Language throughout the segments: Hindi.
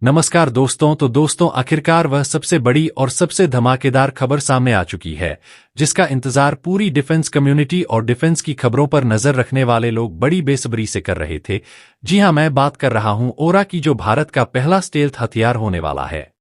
नमस्कार दोस्तों आखिरकार वह सबसे बड़ी और सबसे धमाकेदार खबर सामने आ चुकी है जिसका इंतजार पूरी डिफेंस कम्युनिटी और डिफेंस की खबरों पर नजर रखने वाले लोग बड़ी बेसब्री से कर रहे थे। जी हां, मैं बात कर रहा हूं ओरा की, जो भारत का पहला स्टेल्थ हथियार होने वाला है।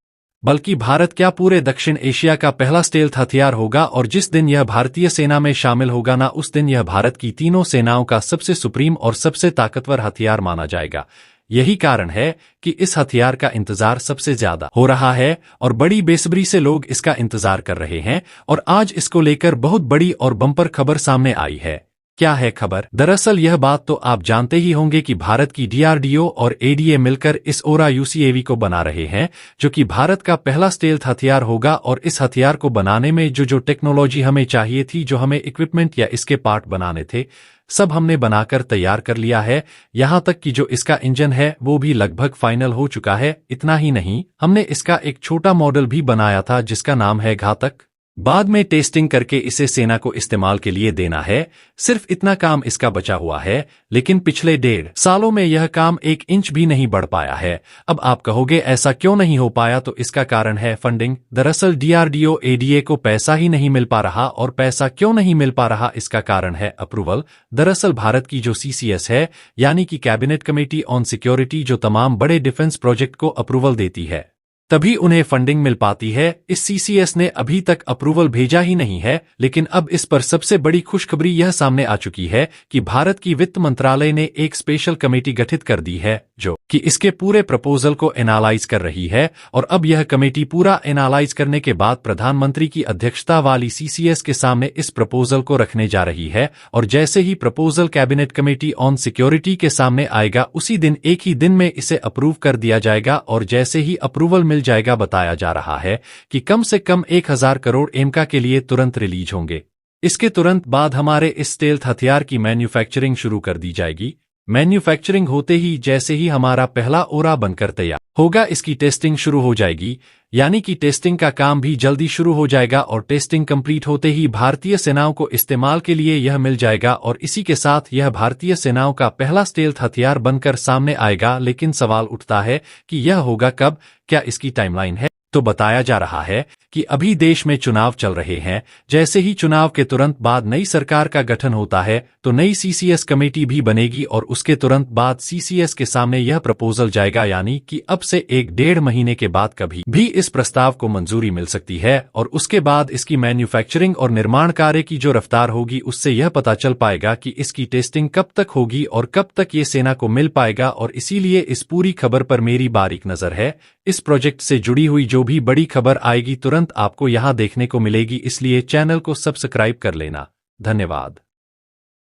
बल्कि भारत क्या, पूरे दक्षिण एशिया का पहला स्टेल्थ हथियार होगा। और जिस दिन यह भारतीय सेना में शामिल होगा ना, उस दिन यह भारत की तीनों सेनाओं का सबसे सुप्रीम और सबसे ताकतवर हथियार माना जाएगा। यही कारण है कि इस हथियार का इंतजार सबसे ज्यादा हो रहा है और बड़ी बेसब्री से लोग इसका इंतजार कर रहे हैं। और आज इसको लेकर बहुत बड़ी और बम्पर खबर सामने आई है। क्या है खबर? दरअसल यह बात तो आप जानते ही होंगे कि भारत की डीआरडीओ और एडीए मिलकर इस ओरा यूसीएवी को बना रहे हैं, जो कि भारत का पहला स्टेल्थ हथियार होगा। और इस हथियार को बनाने में जो टेक्नोलॉजी हमें चाहिए थी, जो हमें इक्विपमेंट या इसके पार्ट बनाने थे, सब हमने बनाकर तैयार कर लिया है। यहां तक कि जो इसका इंजन है वो भी लगभग फाइनल हो चुका है। इतना ही नहीं, हमने इसका एक छोटा मॉडल भी बनाया था जिसका नाम है घातक। बाद में टेस्टिंग करके इसे सेना को इस्तेमाल के लिए देना है। सिर्फ इतना काम इसका बचा हुआ है, लेकिन पिछले 1.5 सालों में यह काम 1 इंच भी नहीं बढ़ पाया है। अब आप कहोगे ऐसा क्यों नहीं हो पाया, तो इसका कारण है फंडिंग। दरअसल डीआरडीओ एडीए को पैसा ही नहीं मिल पा रहा। और पैसा क्यों नहीं मिल पा रहा, इसका कारण है अप्रूवल। दरअसल भारत की जो सीसीएस है, यानी कि कैबिनेट कमेटी ऑन सिक्योरिटी, जो तमाम बड़े डिफेंस प्रोजेक्ट को अप्रूवल देती है, तभी उन्हें फंडिंग मिल पाती है। इस सीसीएस ने अभी तक अप्रूवल भेजा ही नहीं है। लेकिन अब इस पर सबसे बड़ी खुशखबरी यह सामने आ चुकी है कि भारत की वित्त मंत्रालय ने एक स्पेशल कमेटी गठित कर दी है, जो कि इसके पूरे प्रपोजल को एनालाइज कर रही है। और अब यह कमेटी पूरा एनालाइज करने के बाद प्रधानमंत्री की अध्यक्षता वाली सीसीएस के सामने इस प्रपोजल को रखने जा रही है। और जैसे ही proposal cabinet committee on security के सामने आएगा, उसी दिन, एक ही दिन में इसे अप्रूव कर दिया जाएगा। और जैसे ही अप्रूवल मिल जाएगा, बताया जा रहा है कि कम से कम 1000 करोड़ एमका के लिए तुरंत रिलीज होंगे। इसके तुरंत बाद हमारे इस स्टेल्थ हथियार की मैन्युफैक्चरिंग शुरू कर दी जाएगी। मैन्युफैक्चरिंग होते ही, जैसे ही हमारा पहला ओरा बनकर तैयार होगा, इसकी टेस्टिंग शुरू हो जाएगी। यानी कि टेस्टिंग का काम भी जल्दी शुरू हो जाएगा। और टेस्टिंग कंप्लीट होते ही भारतीय सेनाओं को इस्तेमाल के लिए यह मिल जाएगा। और इसी के साथ यह भारतीय सेनाओं का पहला स्टेल्थ हथियार बनकर सामने आएगा। लेकिन सवाल उठता है कि यह होगा कब, क्या इसकी टाइमलाइन है? तो बताया जा रहा है कि अभी देश में चुनाव चल रहे हैं। जैसे ही चुनाव के तुरंत बाद नई सरकार का गठन होता है, तो नई सीसीएस कमेटी भी बनेगी। और उसके तुरंत बाद सीसीएस के सामने यह प्रपोजल जाएगा। यानी कि अब से 1-1.5 महीने के बाद कभी भी इस प्रस्ताव को मंजूरी मिल सकती है। और उसके बाद इसकी मैन्युफैक्चरिंग और निर्माण कार्य की जो रफ्तार होगी, उससे यह पता चल पाएगा कि इसकी टेस्टिंग कब तक होगी और कब तक ये सेना को मिल पाएगा। और इसीलिए इस पूरी खबर पर मेरी बारीक नजर है। इस प्रोजेक्ट से जुड़ी हुई जो भी बड़ी खबर आएगी, तुरंत आपको यहां देखने को मिलेगी। इसलिए चैनल को सब्सक्राइब कर लेना। धन्यवाद।